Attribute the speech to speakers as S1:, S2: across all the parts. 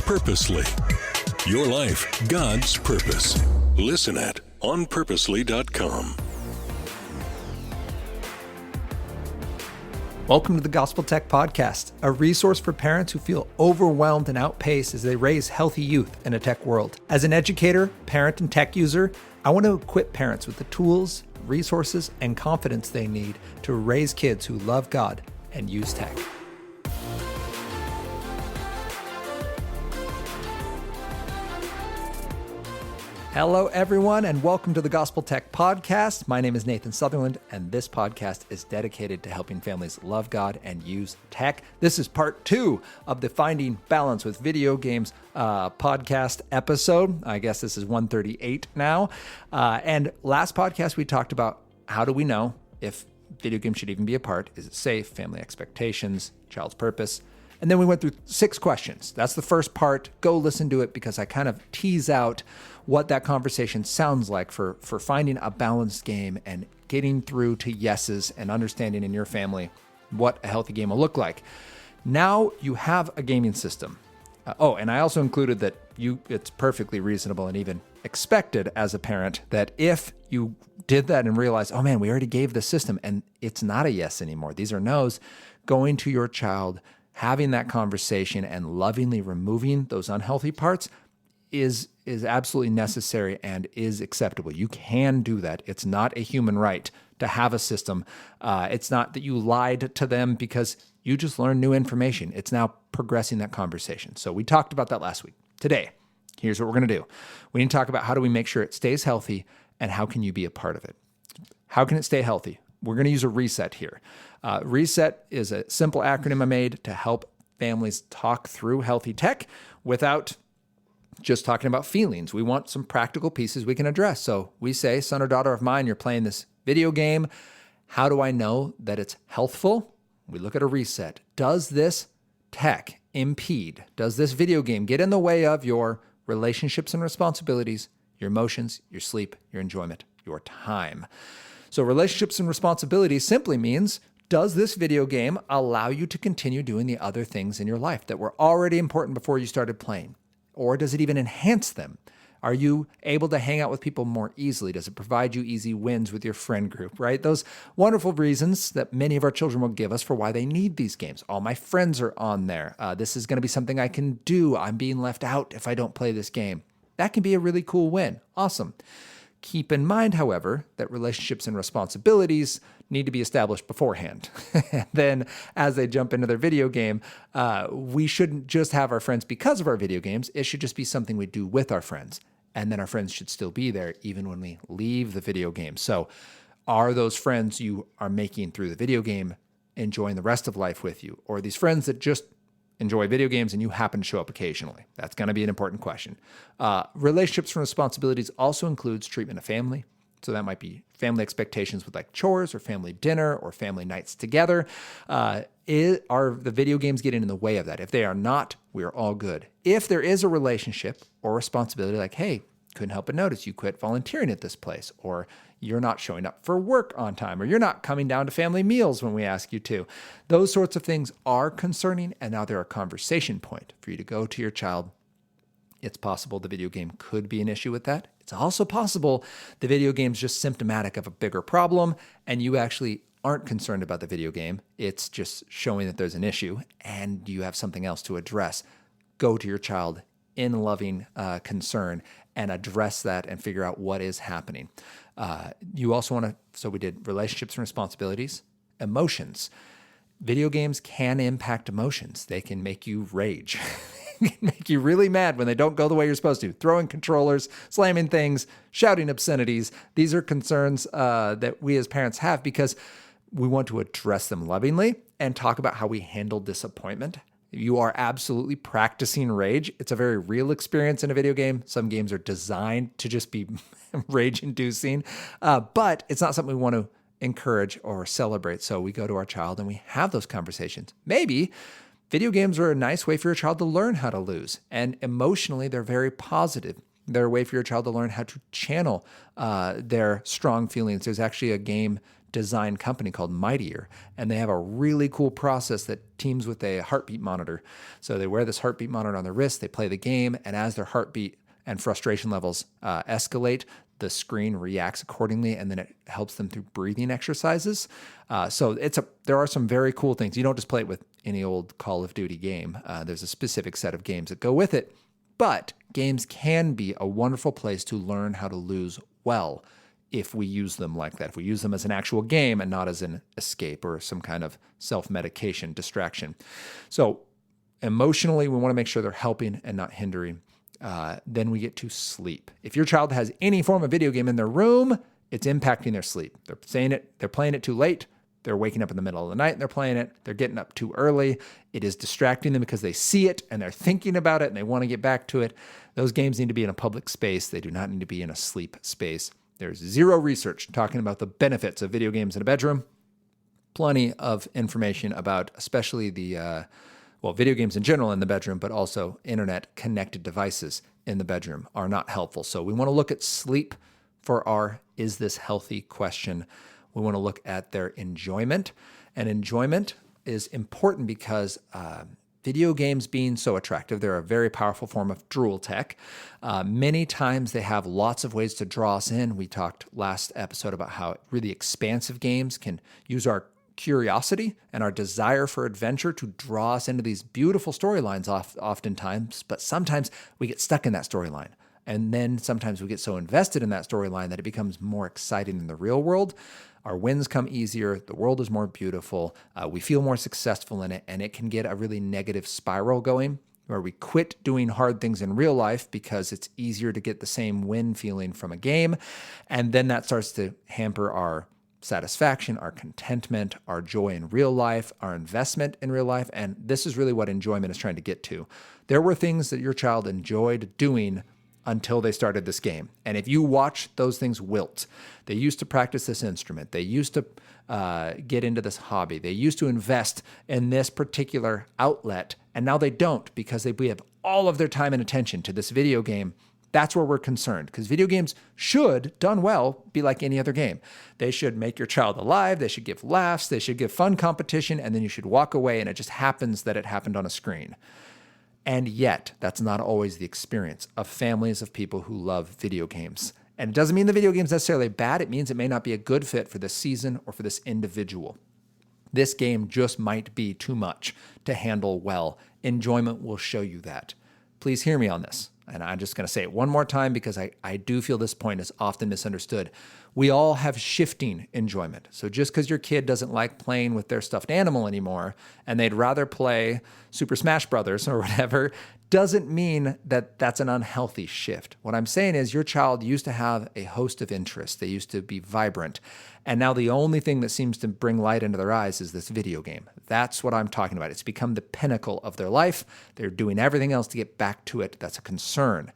S1: Purposely. Your life, God's purpose. Listen at onpurposely.com.
S2: Welcome to the Gospel Tech Podcast, a resource for parents who feel overwhelmed and outpaced as they raise healthy youth in a tech world. As an educator, parent, and tech user, I want to equip parents with the tools, resources, and confidence they need to raise kids who love God and use tech. Hello, everyone, and welcome to the Gospel Tech Podcast. My name is Nathan Sutherland, and this podcast is dedicated to helping families love God and use tech. This is part 2 of the Finding Balance with Video Games podcast episode. I guess this is 138 now. And last podcast, we talked about how do we know if video games should even be a part? Is it safe? Family expectations? Child's purpose? And then we went through 6 questions. That's the first part. Go listen to it because I kind of tease out what that conversation sounds like for finding a balanced game and getting through to yeses and understanding in your family what a healthy game will look like. Now you have a gaming system. And I also included that it's perfectly reasonable and even expected as a parent that if you did that and realized, oh man, we already gave the system and it's not a yes anymore. These are no's. Going to your child, having that conversation and lovingly removing those unhealthy parts is absolutely necessary and is acceptable. You can do that. It's not a human right to have a system. It's not that you lied to them because you just learned new information. It's now progressing that conversation. So we talked about that last week. Today, here's what we're going to do. We need to talk about how do we make sure it stays healthy and how can you be a part of it? How can it stay healthy? We're going to use a reset here. Reset is a simple acronym I made to help families talk through healthy tech without just talking about feelings. We want some practical pieces we can address. So we say, son or daughter of mine, you're playing this video game. How do I know that it's healthful? We look at a reset. Does this tech impede? Does this video game get in the way of your relationships and responsibilities, your emotions, your sleep, your enjoyment, your time? So relationships and responsibilities simply means, does this video game allow you to continue doing the other things in your life that were already important before you started playing? Or does it even enhance them? Are you able to hang out with people more easily? Does it provide you easy wins with your friend group, right? Those wonderful reasons that many of our children will give us for why they need these games. All my friends are on there. This is going to be something I can do. I'm being left out if I don't play this game. That can be a really cool win. Awesome. Keep in mind, however, that relationships and responsibilities need to be established beforehand. Then as they jump into their video game, we shouldn't just have our friends because of our video games. It should just be something we do with our friends. And then our friends should still be there even when we leave the video game. So are those friends you are making through the video game enjoying the rest of life with you? Or are these friends that just enjoy video games and you happen to show up occasionally? That's going to be an important question. Relationships and responsibilities also includes treatment of family. So that might be family expectations with like chores or family dinner or family nights together. Are the video games getting in the way of that? If they are not, we are all good. If there is a relationship or responsibility like, hey, couldn't help but notice you quit volunteering at this place, or you're not showing up for work on time, or you're not coming down to family meals when we ask you to. Those sorts of things are concerning, and now they're a conversation point for you to go to your child. It's possible the video game could be an issue with that. It's also possible the video game's just symptomatic of a bigger problem, and you actually aren't concerned about the video game. It's just showing that there's an issue, and you have something else to address. Go to your child in loving concern and address that and figure out what is happening. You also want to, so we did relationships and responsibilities, emotions. Video games can impact emotions. They can make you rage. They can make you really mad when they don't go the way you're supposed to. Throwing controllers, slamming things, shouting obscenities. These are concerns that we as parents have because we want to address them lovingly and talk about how we handle disappointment. You are absolutely practicing rage. It's a very real experience in a video game. Some games are designed to just be rage-inducing, but it's not something we want to encourage or celebrate. So we go to our child and we have those conversations. Maybe video games are a nice way for your child to learn how to lose. And emotionally, they're very positive. They're a way for your child to learn how to channel their strong feelings. There's actually a game design company called Mightier, and they have a really cool process that teams with a heartbeat monitor. So they wear this heartbeat monitor on their wrist, they play the game, and as their heartbeat and frustration levels escalate, the screen reacts accordingly, and then it helps them through breathing exercises. So there are some very cool things. You don't just play it with any old Call of Duty game. There's a specific set of games that go with it. But games can be a wonderful place to learn how to lose well if we use them like that. If we use them as an actual game and not as an escape or some kind of self-medication distraction. So emotionally, we want to make sure they're helping and not hindering. Then we get to sleep. If your child has any form of video game in their room, it's impacting their sleep. They're playing it too late. They're waking up in the middle of the night and they're playing it. They're getting up too early. It is distracting them because they see it and they're thinking about it and they want to get back to it. Those games need to be in a public space. They do not need to be in a sleep space. There's zero research talking about the benefits of video games in a bedroom. Plenty of information about especially the video games in general in the bedroom, but also internet-connected devices in the bedroom are not helpful. So we want to look at sleep for our is this healthy question. We want to look at their enjoyment. And enjoyment is important because video games being so attractive, they're a very powerful form of drool tech. Many times they have lots of ways to draw us in. We talked last episode about how really expansive games can use our curiosity and our desire for adventure to draw us into these beautiful storylines oftentimes, but sometimes we get stuck in that storyline. And then sometimes we get so invested in that storyline that it becomes more exciting in the real world. Our wins come easier. The world is more beautiful. We feel more successful in it, and it can get a really negative spiral going where we quit doing hard things in real life because it's easier to get the same win feeling from a game. And then that starts to hamper our satisfaction, our contentment, our joy in real life, our investment in real life. And this is really what enjoyment is trying to get to. There were things that your child enjoyed doing until they started this game. And if you watch those things wilt, they used to practice this instrument. They used to get into this hobby. They used to invest in this particular outlet. And now they don't because we have all of their time and attention to this video game. That's where we're concerned because video games should, done well, be like any other game. They should make your child alive. They should give laughs. They should give fun competition. And then you should walk away and it just happens that it happened on a screen. And yet, that's not always the experience of families of people who love video games. And it doesn't mean the video game is necessarily bad. It means it may not be a good fit for this season or for this individual. This game just might be too much to handle well. Enjoyment will show you that. Please hear me on this. And I'm just going to say it one more time because I do feel this point is often misunderstood. We all have shifting enjoyment. So just because your kid doesn't like playing with their stuffed animal anymore and they'd rather play Super Smash Brothers or whatever, doesn't mean that that's an unhealthy shift. What I'm saying is your child used to have a host of interests. They used to be vibrant. And now the only thing that seems to bring light into their eyes is this video game. That's what I'm talking about. It's become the pinnacle of their life. They're doing everything else to get back to it. That's a concern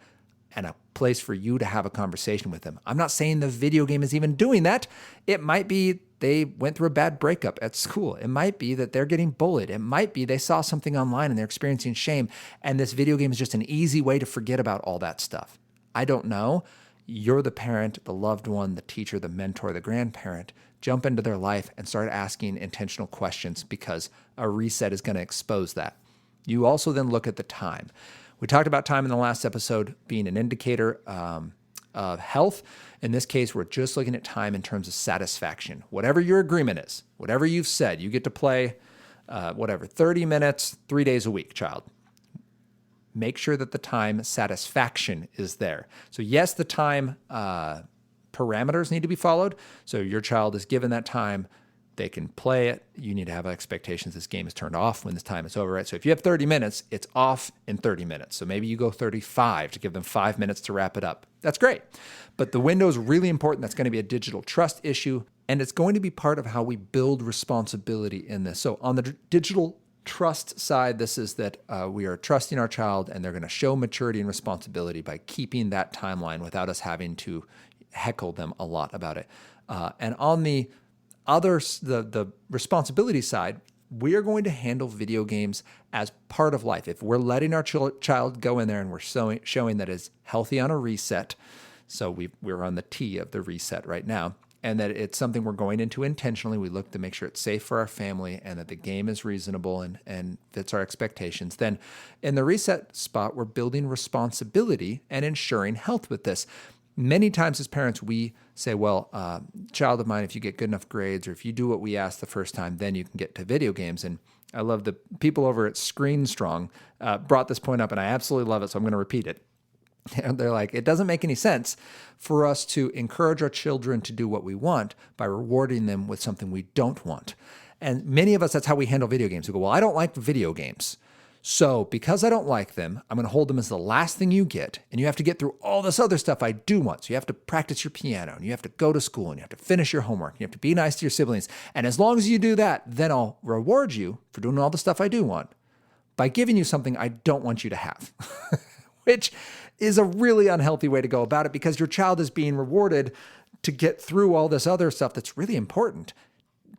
S2: and a place for you to have a conversation with them. I'm not saying the video game is even doing that. It might be they went through a bad breakup at school. It might be that they're getting bullied. It might be they saw something online and they're experiencing shame. And this video game is just an easy way to forget about all that stuff. I don't know. You're the parent, the loved one, the teacher, the mentor, the grandparent. Jump into their life and start asking intentional questions because a reset is going to expose that. You also then look at the time. We talked about time in the last episode being an indicator of health. In this case, we're just looking at time in terms of satisfaction. Whatever your agreement is, whatever you've said, you get to play 30 minutes, 3 days a week, child. Make sure that the time satisfaction is there. So yes, the time parameters need to be followed. So your child is given that time. They can play it. You need to have expectations this game is turned off when this time is over, right? So if you have 30 minutes, it's off in 30 minutes. So maybe you go 35 to give them 5 minutes to wrap it up. That's great. But the window is really important. That's going to be a digital trust issue. And it's going to be part of how we build responsibility in this. So on the digital trust side, this is that we are trusting our child and they're going to show maturity and responsibility by keeping that timeline without us having to heckle them a lot about it. And on the the responsibility side, we are going to handle video games as part of life. If we're letting our child go in there and we're showing that it's healthy on a reset, so we're on the T of the reset right now, and that it's something we're going into intentionally. We look to make sure it's safe for our family and that the game is reasonable and fits our expectations. Then in the reset spot, we're building responsibility and ensuring health with this. Many times as parents, we say, well, child of mine, if you get good enough grades or if you do what we ask the first time, then you can get to video games. And I love the people over at Screen Strong brought this point up, and I absolutely love it, so I'm going to repeat it. And they're like, it doesn't make any sense for us to encourage our children to do what we want by rewarding them with something we don't want. And many of us, that's how we handle video games. We go, well, I don't like video games. So because I don't like them, I'm going to hold them as the last thing you get. And you have to get through all this other stuff I do want. So you have to practice your piano, and you have to go to school, and you have to finish your homework. And you have to be nice to your siblings. And as long as you do that, then I'll reward you for doing all the stuff I do want by giving you something I don't want you to have, which is a really unhealthy way to go about it, because your child is being rewarded to get through all this other stuff that's really important.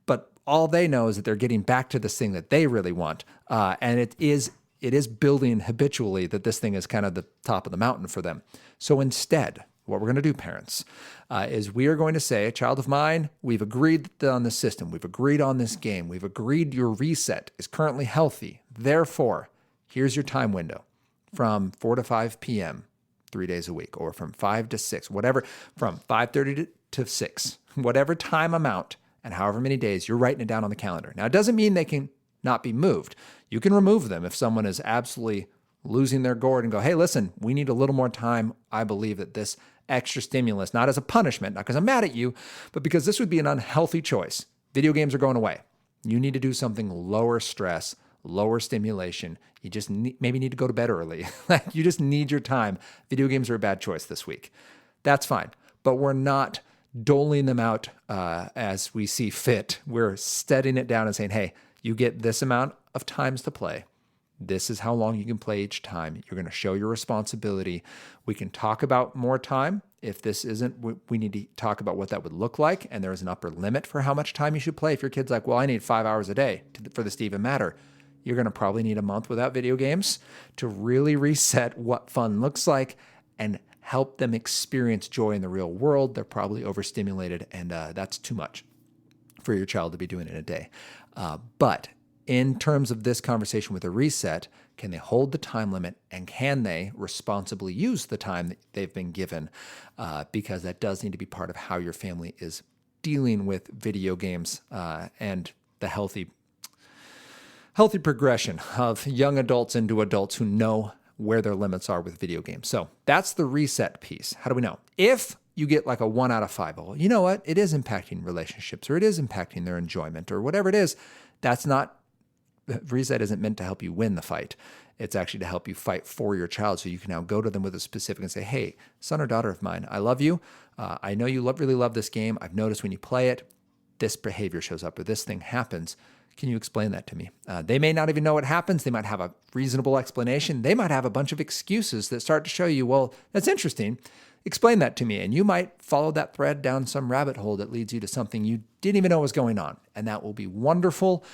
S2: But all they know is that they're getting back to this thing that they really want. And it is building habitually that this thing is kind of the top of the mountain for them. So instead, what we're going to do, parents, is we are going to say, child of mine, we've agreed on this system. We've agreed on this game. We've agreed your reset is currently healthy. Therefore, here's your time window from 4 to 5 p.m., 3 days a week, or from 5 to 6, whatever, from 5:30 to 6, whatever time amount and however many days, you're writing it down on the calendar. Now, it doesn't mean they can not be moved. You can remove them if someone is absolutely losing their gourd and go, hey, listen, we need a little more time. I believe that this extra stimulus, not as a punishment, not because I'm mad at you, but because this would be an unhealthy choice. Video games are going away. You need to do something lower stress, lower stimulation. You just maybe need to go to bed early. You just need your time. Video games are a bad choice this week. That's fine. But we're not doling them out as we see fit. We're setting it down and saying, hey, you get this amount of times to play. This is how long you can play each time. You're going to show your responsibility. We can talk about more time. If this isn't, we need to talk about what that would look like. And there is an upper limit for how much time you should play. If your kid's like, well, I need 5 hours a day for this to even matter, you're going to probably need a month without video games to really reset what fun looks like and help them experience joy in the real world. They're probably overstimulated, and that's too much for your child to be doing in a day. But in terms of this conversation with a reset, can they hold the time limit, and can they responsibly use the time that they've been given? Because that does need to be part of how your family is dealing with video games and the healthy progression of young adults into adults who know where their limits are with video games. So that's the reset piece. How do we know? If you get like a 1 out of 5, well, you know what? It is impacting relationships, or it is impacting their enjoyment, or whatever it is. Reset isn't meant to help you win the fight. It's actually to help you fight for your child. So you can now go to them with a specific and say, hey, son or daughter of mine, I love you. I know you really love this game. I've noticed when you play it, this behavior shows up or this thing happens. Can you explain that to me? They may not even know what happens. They might have a reasonable explanation. They might have a bunch of excuses that start to show you, well, that's interesting. Explain that to me. And you might follow that thread down some rabbit hole that leads you to something you didn't even know was going on. And that will be wonderful.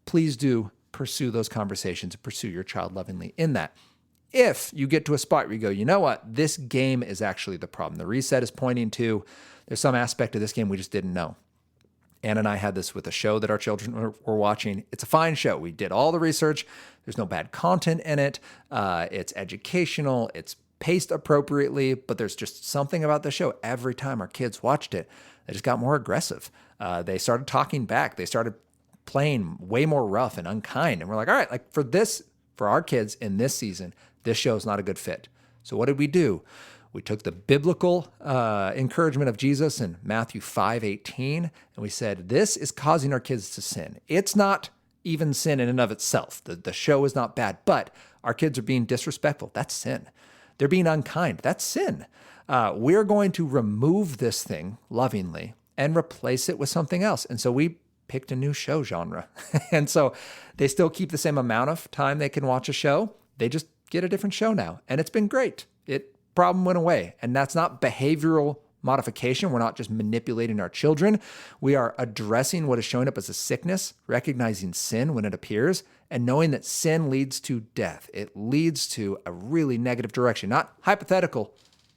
S2: Please do pursue those conversations and pursue your child lovingly in that. If you get to a spot where you go, you know what, this game is actually the problem. The reset is pointing to there's some aspect of this game we just didn't know. Ann and I had this with a show that our children were watching. It's a fine show. We did all the research. There's no bad content in it. It's educational. It's paced appropriately, but there's just something about the show. Every time our kids watched it, they just got more aggressive. They started talking back. They started playing way more rough and unkind. And we're like, all right, like for our kids in this season, this show is not a good fit. So what did we do? We took the biblical encouragement of Jesus in Matthew 5:18, and we said, this is causing our kids to sin. It's not even sin in and of itself. The show is not bad, but our kids are being disrespectful. That's sin. They're being unkind. That's sin. We're going to remove this thing lovingly and replace it with something else. And so we picked a new show genre. And so they still keep the same amount of time they can watch a show. They just get a different show now. And it's been great. Problem went away. And that's not behavioral modification. We're not just manipulating our children. We are addressing what is showing up as a sickness, recognizing sin when it appears, and knowing that sin leads to death. It leads to a really negative direction, not hypothetical,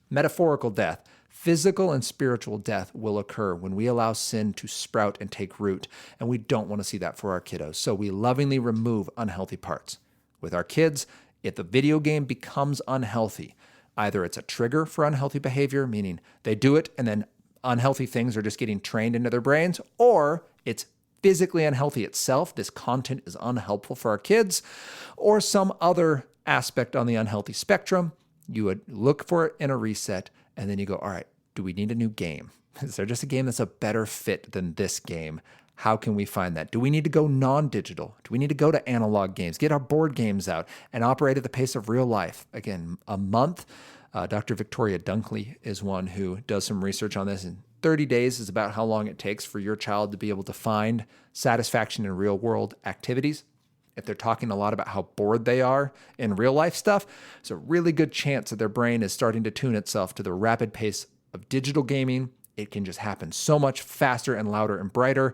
S2: metaphorical death, Physical and spiritual death will occur when we allow sin to sprout and take root, and we don't want to see that for our kiddos. So we lovingly remove unhealthy parts. With our kids, if the video game becomes unhealthy, either it's a trigger for unhealthy behavior, meaning they do it and then unhealthy things are just getting trained into their brains, or it's physically unhealthy itself. This content is unhelpful for our kids, or some other aspect on the unhealthy spectrum. You would look for it in a reset, and then you go, all right, do we need a new game? Is there just a game that's a better fit than this game? How can we find that? Do we need to go non-digital? Do we need to go to analog games, get our board games out, and operate at the pace of real life? Again, a month. Dr. Victoria Dunkley is one who does some research on this, and 30 days is about how long it takes for your child to be able to find satisfaction in real-world activities. If they're talking a lot about how bored they are in real-life stuff, there's a really good chance that their brain is starting to tune itself to the rapid pace of digital gaming. It can just happen so much faster and louder and brighter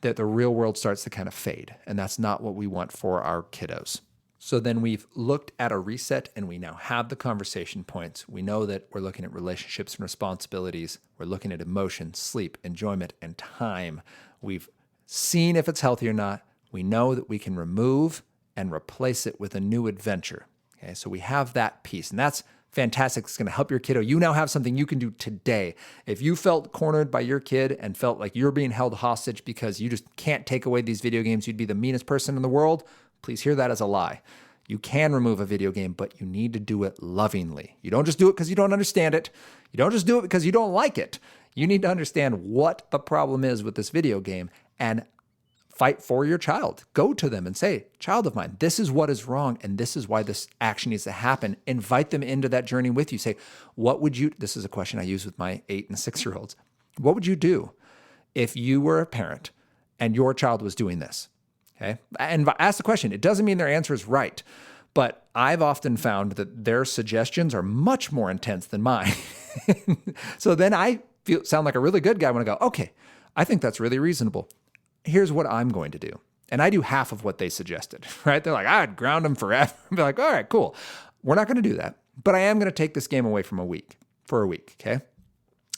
S2: that the real world starts to kind of fade. And that's not what we want for our kiddos. So then we've looked at a reset and we now have the conversation points. We know that we're looking at relationships and responsibilities. We're looking at emotion, sleep, enjoyment, and time. We've seen if it's healthy or not. We know that we can remove and replace it with a new adventure. Okay, so we have that piece, and that's fantastic. It's going to help your kiddo. You now have something you can do today. If you felt cornered by your kid and felt like you're being held hostage because you just can't take away these video games, you'd be the meanest person in the world, please hear that as a lie. You can remove a video game, but you need to do it lovingly. You don't just do it because you don't understand it. You don't just do it because you don't like it. You need to understand what the problem is with this video game and fight for your child. Go to them and say, child of mine, this is what is wrong, and this is why this action needs to happen. Invite them into that journey with you. Say, this is a question I use with my 8 and 6-year-olds. What would you do if you were a parent and your child was doing this? Okay. And ask the question. It doesn't mean their answer is right, but I've often found that their suggestions are much more intense than mine. So then I sound like a really good guy when I go, okay, I think that's really reasonable. Here's what I'm going to do. And I do half of what they suggested, right? They're like, I'd ground them forever. I'd be like, all right, cool. We're not going to do that, but I am going to take this game away for a week, okay?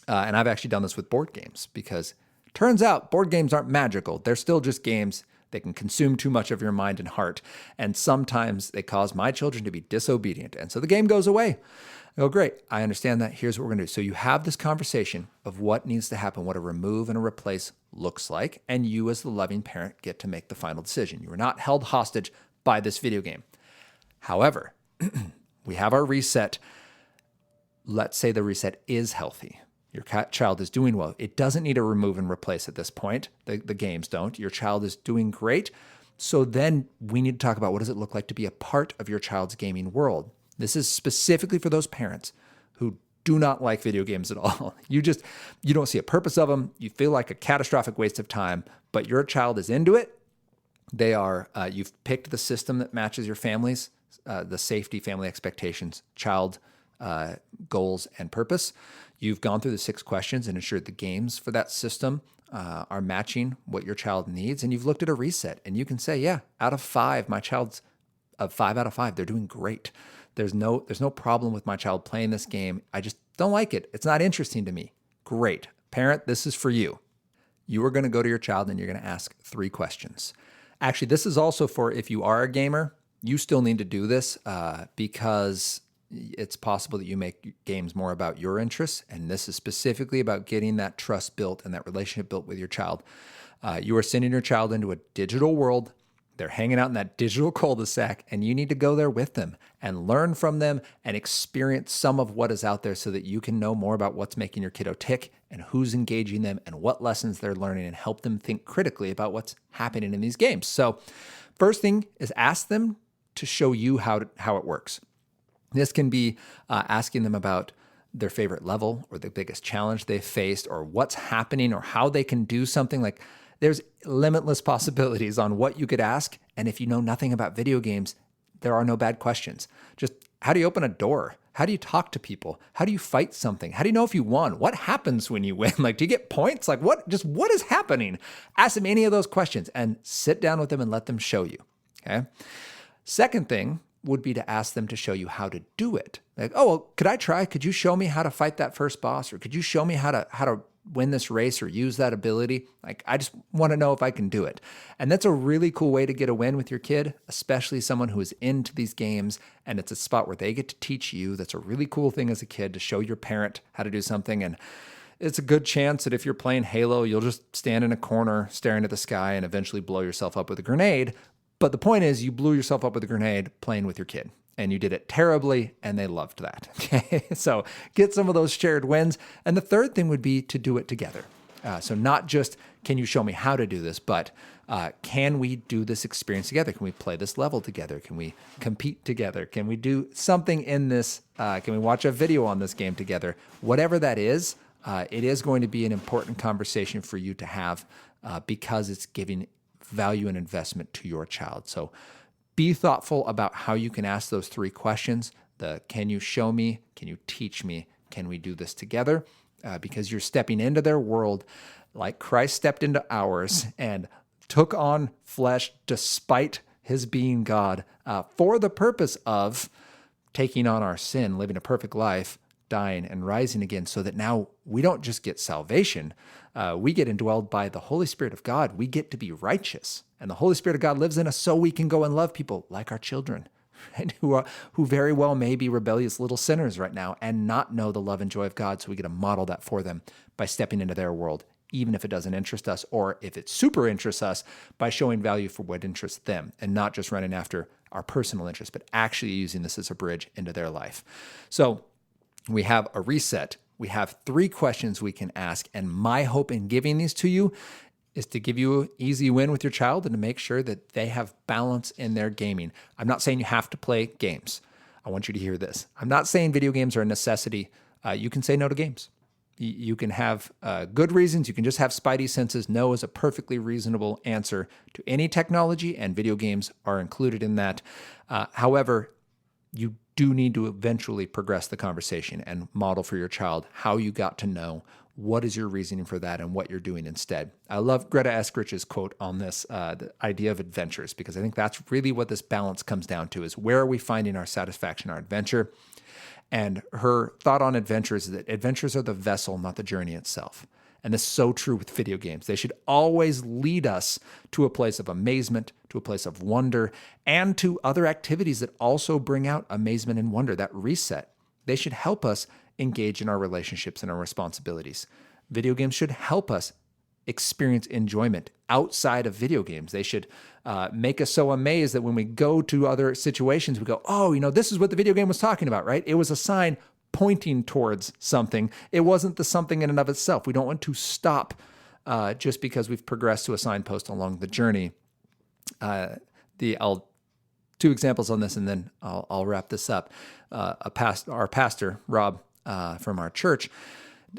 S2: And I've actually done this with board games because turns out board games aren't magical. They're still just games. They can consume too much of your mind and heart. And sometimes they cause my children to be disobedient. And so the game goes away. I go, great, I understand that. Here's what we're going to do. So you have this conversation of what needs to happen, what a remove and a replace looks like. And you as the loving parent get to make the final decision. You are not held hostage by this video game. However, we have our reset. Let's say the reset is healthy. Your child is doing well. It doesn't need a remove and replace at this point. The games don't. Your child is doing great. So then we need to talk about what does it look like to be a part of your child's gaming world. This is specifically for those parents who do not like video games at all. You don't see a purpose of them. You feel like a catastrophic waste of time, but your child is into it. You've picked the system that matches your family's, the safety, family expectations, child goals, and purpose. You've gone through the 6 questions and ensured the games for that system are matching what your child needs. And you've looked at a reset and you can say, yeah, out of 5, my child's 5 out of 5. They're doing great. There's no problem with my child playing this game. I just don't like it. It's not interesting to me. Great. Parent, this is for you. You are going to go to your child and you're going to ask 3 questions. Actually, this is also for if you are a gamer, you still need to do this because it's possible that you make games more about your interests. And this is specifically about getting that trust built and that relationship built with your child. You are sending your child into a digital world. They're hanging out in that digital cul-de-sac, and you need to go there with them and learn from them and experience some of what is out there so that you can know more about what's making your kiddo tick and who's engaging them and what lessons they're learning and help them think critically about what's happening in these games. So first thing is ask them to show you how it works. This can be asking them about their favorite level or the biggest challenge they've faced or what's happening or how they can do something. Like there's limitless possibilities on what you could ask. And if you know nothing about video games, there are no bad questions. Just how do you open a door? How do you talk to people? How do you fight something? How do you know if you won? What happens when you win? Like, do you get points? Like what is happening? Ask them any of those questions and sit down with them and let them show you. Okay. Second thing would be to ask them to show you how to do it. Like, oh, well, could I try? Could you show me how to fight that first boss? Or could you show me how to win this race or use that ability? Like, I just want to know if I can do it. And that's a really cool way to get a win with your kid, especially someone who is into these games, and it's a spot where they get to teach you. That's a really cool thing as a kid, to show your parent how to do something. And it's a good chance that if you're playing Halo, you'll just stand in a corner staring at the sky and eventually blow yourself up with a grenade. But the point is, you blew yourself up with a grenade playing with your kid, and you did it terribly, and they loved that. Okay, so get some of those shared wins. And the third thing would be to do it together. So not just, can you show me how to do this, but can we do this experience together? Can we play this level together? Can we compete together? Can we do something in this? Can we watch a video on this game together? Whatever that is, it is going to be an important conversation for you to have because it's giving value and investment to your child. So be thoughtful about how you can ask those three questions. Can you show me? Can you teach me? Can we do this together? Because you're stepping into their world like Christ stepped into ours and took on flesh despite his being God for the purpose of taking on our sin, living a perfect life, dying and rising again, so that now we don't just get salvation, we get indwelled by the Holy Spirit of God. We get to be righteous, and the Holy Spirit of God lives in us so we can go and love people like our children, right? who very well may be rebellious little sinners right now and not know the love and joy of God, so we get to model that for them by stepping into their world, even if it doesn't interest us, or if it super interests us, by showing value for what interests them and not just running after our personal interests, but actually using this as a bridge into their life. So we have a reset. We have three questions we can ask. And my hope in giving these to you is to give you an easy win with your child and to make sure that they have balance in their gaming. I'm not saying you have to play games. I want you to hear this. I'm not saying video games are a necessity. You can say no to games. You can have good reasons. You can just have spidey senses. No is a perfectly reasonable answer to any technology, and video games are included in that. However, you do need to eventually progress the conversation and model for your child how you got to know what is your reasoning for that and what you're doing instead. I love Greta Eskrich's quote on this, the idea of adventures, because I think that's really what this balance comes down to, is where are we finding our satisfaction, our adventure? And her thought on adventures is that adventures are the vessel, not the journey itself. And this is so true with video games. They should always lead us to a place of amazement, to a place of wonder, and to other activities that also bring out amazement and wonder, that reset. They should help us engage in our relationships and our responsibilities. Video games should help us experience enjoyment outside of video games. They should make us so amazed that when we go to other situations, we go, oh, this is what the video game was talking about, right? It was a sign pointing towards something. It wasn't the something in and of itself. We don't want to stop just because we've progressed to a signpost along the journey. Two examples on this, and then I'll wrap this up. Our pastor, Rob, from our church,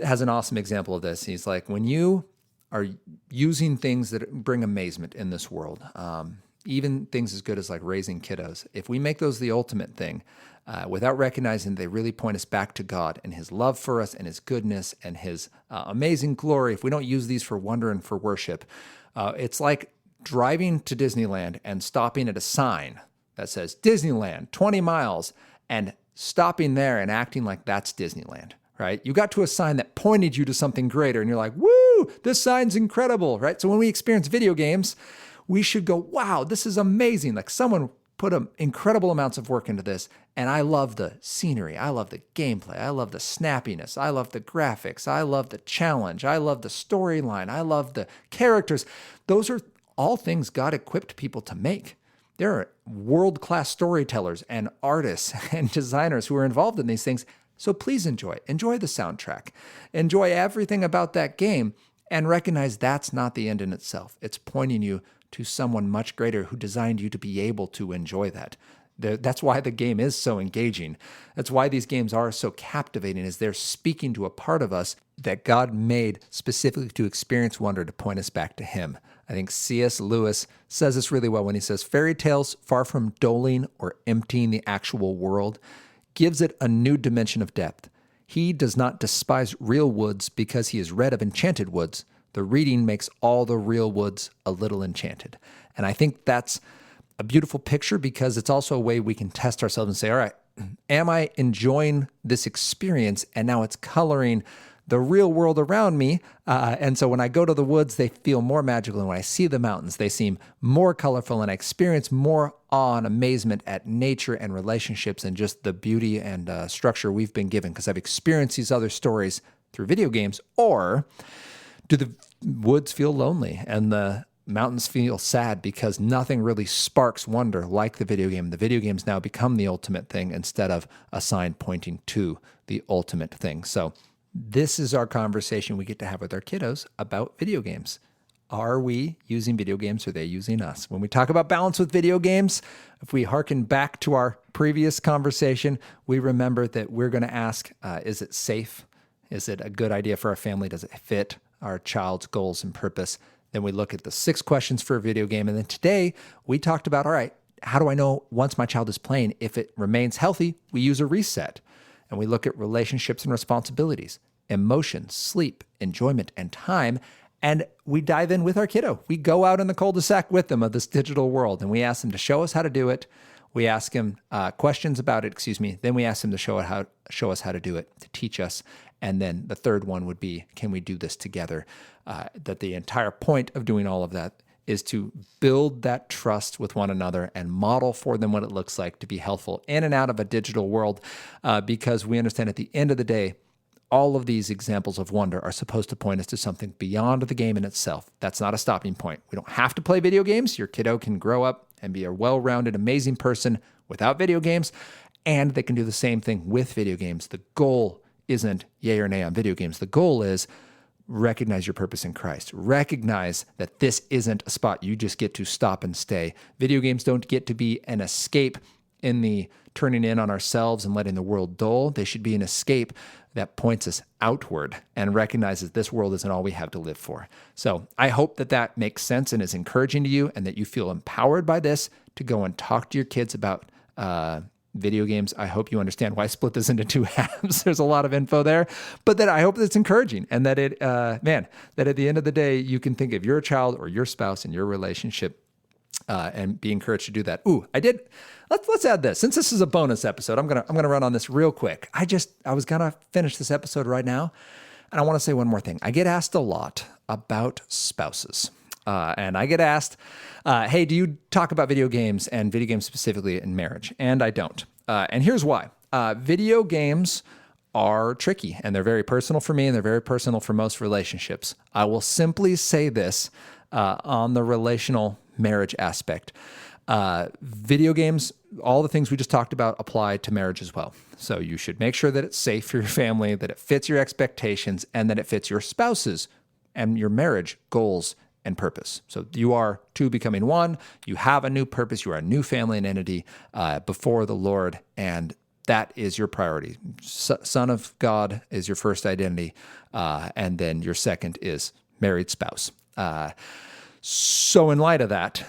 S2: has an awesome example of this. He's like, when you are using things that bring amazement in this world, even things as good as like raising kiddos, if we make those the ultimate thing, without recognizing they really point us back to God and his love for us and his goodness and his amazing glory, if we don't use these for wonder and for worship, it's like driving to Disneyland and stopping at a sign that says Disneyland, 20 miles, and stopping there and acting like that's Disneyland, right? You got to a sign that pointed you to something greater, and you're like, woo, this sign's incredible, right? So when we experience video games, we should go, wow, this is amazing. Like, someone put incredible amounts of work into this, and I love the scenery. I love the gameplay. I love the snappiness. I love the graphics. I love the challenge. I love the storyline. I love the characters. Those are all things God equipped people to make. There are world-class storytellers and artists and designers who are involved in these things. So please enjoy the soundtrack, enjoy everything about that game, and recognize that's not the end in itself. It's pointing you to someone much greater who designed you to be able to enjoy that. That's why the game is so engaging. That's why these games are so captivating, is they're speaking to a part of us that God made specifically to experience wonder, to point us back to him. I think C.S. Lewis says this really well when he says, fairy tales, far from doling or emptying the actual world, gives it a new dimension of depth. He does not despise real woods because he has read of enchanted woods. The reading makes all the real woods a little enchanted. And I think that's a beautiful picture because it's also a way we can test ourselves and say, all right, am I enjoying this experience? And now it's coloring the real world around me. And so when I go to the woods, they feel more magical. And when I see the mountains, they seem more colorful, and I experience more awe and amazement at nature and relationships and just the beauty and structure we've been given because I've experienced these other stories through video games. Or do the woods feel lonely and the mountains feel sad because nothing really sparks wonder like the video game? The video games now become the ultimate thing instead of a sign pointing to the ultimate thing. So this is our conversation we get to have with our kiddos about video games. Are we using video games or are they using us? When we talk about balance with video games, if we hearken back to our previous conversation, we remember that we're going to ask, is it safe? Is it a good idea for our family? Does it fit our child's goals and purpose? Then we look at the 6 questions for a video game. And then today we talked about, all right, how do I know once my child is playing, if it remains healthy? We use a reset. And we look at relationships and responsibilities, emotions, sleep, enjoyment, and time. And we dive in with our kiddo. We go out in the cul-de-sac with them of this digital world, and we ask them to show us how to do it. We ask them questions about it, Then we ask them to show us how to do it, to teach us. And then the third one would be, can we do this together? That the entire point of doing all of that is to build that trust with one another and model for them what it looks like to be helpful in and out of a digital world, because we understand at the end of the day, all of these examples of wonder are supposed to point us to something beyond the game in itself. That's not a stopping point. We don't have to play video games. Your kiddo can grow up and be a well-rounded, amazing person without video games, and they can do the same thing with video games. The goal isn't yay or nay on video games. The goal is recognize your purpose in Christ. Recognize that this isn't a spot you just get to stop and stay. Video games don't get to be an escape in the turning in on ourselves and letting the world dull. They should be an escape that points us outward and recognizes this world isn't all we have to live for. So I hope that that makes sense and is encouraging to you, and that you feel empowered by this to go and talk to your kids about video games. I hope you understand why I split this into 2 halves. There's a lot of info there, but that I hope that's encouraging, and that that at the end of the day, you can think of your child or your spouse and your relationship and be encouraged to do that. Let's add this. Since this is a bonus episode, I'm gonna run on this real quick. I was gonna finish this episode right now, and I want to say one more thing. I get asked a lot about spouses. And I get asked, hey, do you talk about video games and video games specifically in marriage? And I don't. And here's why. Video games are tricky, and they're very personal for me, and they're very personal for most relationships. I will simply say this on the relational marriage aspect. Video games, all the things we just talked about apply to marriage as well. So you should make sure that it's safe for your family, that it fits your expectations, and that it fits your spouse's and your marriage goals and purpose. So you are two becoming one. You have a new purpose. You are a new family and entity before the Lord, and that is your priority. Son of God is your first identity, and then your second is married spouse. So in light of that,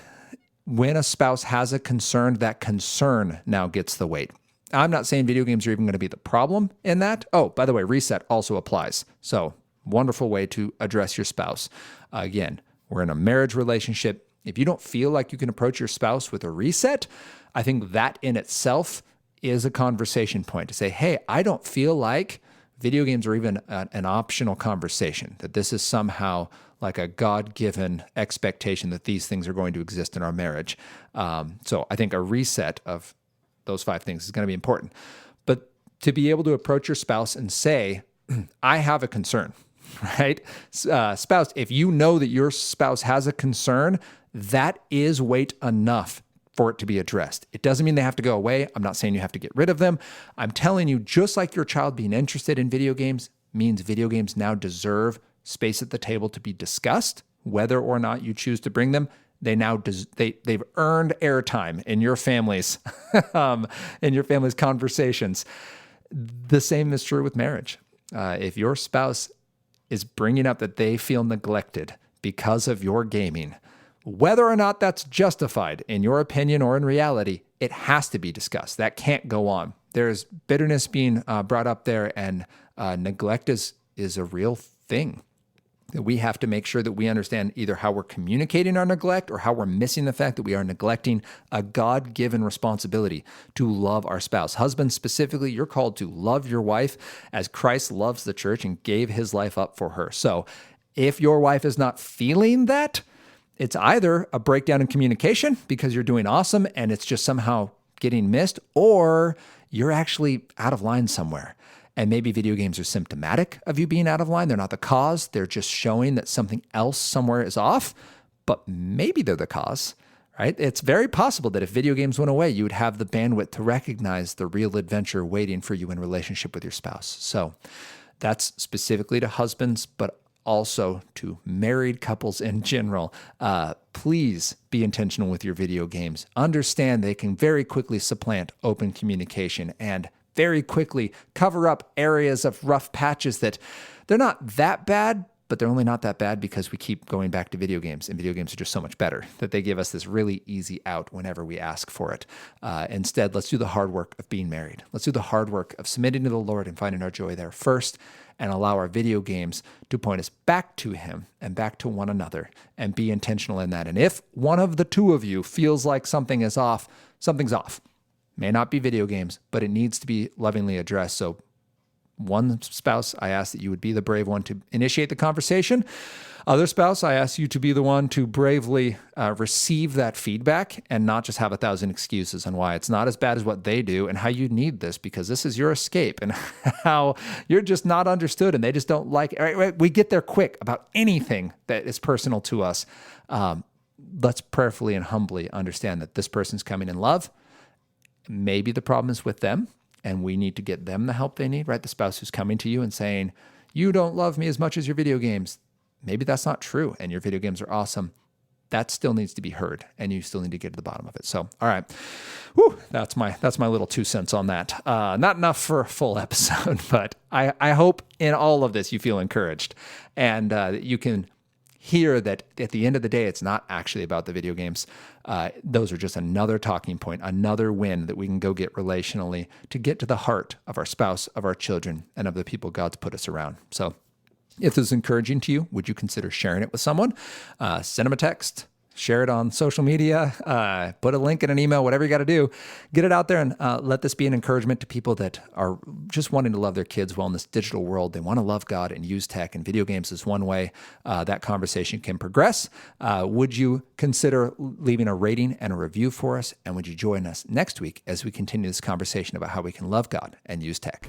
S2: when a spouse has a concern, that concern now gets the weight. I'm not saying video games are even going to be the problem in that. Oh, by the way, reset also applies. So wonderful way to address your spouse. Again, we're in a marriage relationship. If you don't feel like you can approach your spouse with a reset, I think that in itself is a conversation point to say, hey, I don't feel like video games are even an optional conversation, that this is somehow like a God-given expectation that these things are going to exist in our marriage. So I think a reset of those 5 things is going to be important. But to be able to approach your spouse and say, I have a concern, right? Spouse, if you know that your spouse has a concern, that is weight enough for it to be addressed. It doesn't mean they have to go away. I'm not saying you have to get rid of them. I'm telling you, just like your child being interested in video games means video games now deserve space at the table to be discussed, whether or not you choose to bring them. They've earned airtime in your family's conversations. The same is true with marriage. If your spouse is bringing up that they feel neglected because of your gaming, whether or not that's justified in your opinion or in reality, it has to be discussed. That can't go on. There's bitterness being brought up there, and neglect is a real thing. that we have to make sure that we understand either how we're communicating our neglect or how we're missing the fact that we are neglecting a God-given responsibility to love our spouse. Husbands specifically, you're called to love your wife as Christ loves the church and gave his life up for her. So if your wife is not feeling that, it's either a breakdown in communication because you're doing awesome and it's just somehow getting missed, or you're actually out of line somewhere. And maybe video games are symptomatic of you being out of line. They're not the cause. They're just showing that something else somewhere is off, but maybe they're the cause, right? It's very possible that if video games went away, you would have the bandwidth to recognize the real adventure waiting for you in relationship with your spouse. So that's specifically to husbands, but also to married couples in general. Please be intentional with your video games. Understand they can very quickly supplant open communication and very quickly cover up areas of rough patches that they're not that bad, but they're only not that bad because we keep going back to video games, and video games are just so much better that they give us this really easy out whenever we ask for it. Instead, let's do the hard work of being married. Let's do the hard work of submitting to the Lord and finding our joy there first, and allow our video games to point us back to him and back to one another, and be intentional in that. And if one of the two of you feels like something is off, something's off. May not be video games, but it needs to be lovingly addressed. So one spouse, I ask that you would be the brave one to initiate the conversation. Other spouse, I ask you to be the one to bravely receive that feedback and not just have 1,000 excuses on why it's not as bad as what they do and how you need this because this is your escape, and how you're just not understood and they just don't like it. Right? We get there quick about anything that is personal to us. Let's prayerfully and humbly understand that this person's coming in love. Maybe the problem is with them, and we need to get them the help they need, right? The spouse who's coming to you and saying, you don't love me as much as your video games. Maybe that's not true, and your video games are awesome. That still needs to be heard, and you still need to get to the bottom of it. So, all right. Whew, that's my little 2 cents on that. Not enough for a full episode, but I hope in all of this you feel encouraged, and that you can hear that at the end of the day, it's not actually about the video games. Those are just another talking point, another win that we can go get relationally to get to the heart of our spouse, of our children, and of the people God's put us around. So if this is encouraging to you, would you consider sharing it with someone? Send them a text, share it on social media, put a link in an email, whatever you got to do. Get it out there and let this be an encouragement to people that are just wanting to love their kids well in this digital world. They want to love God and use tech, and video games is one way that conversation can progress. Would you consider leaving a rating and a review for us? And would you join us next week as we continue this conversation about how we can love God and use tech?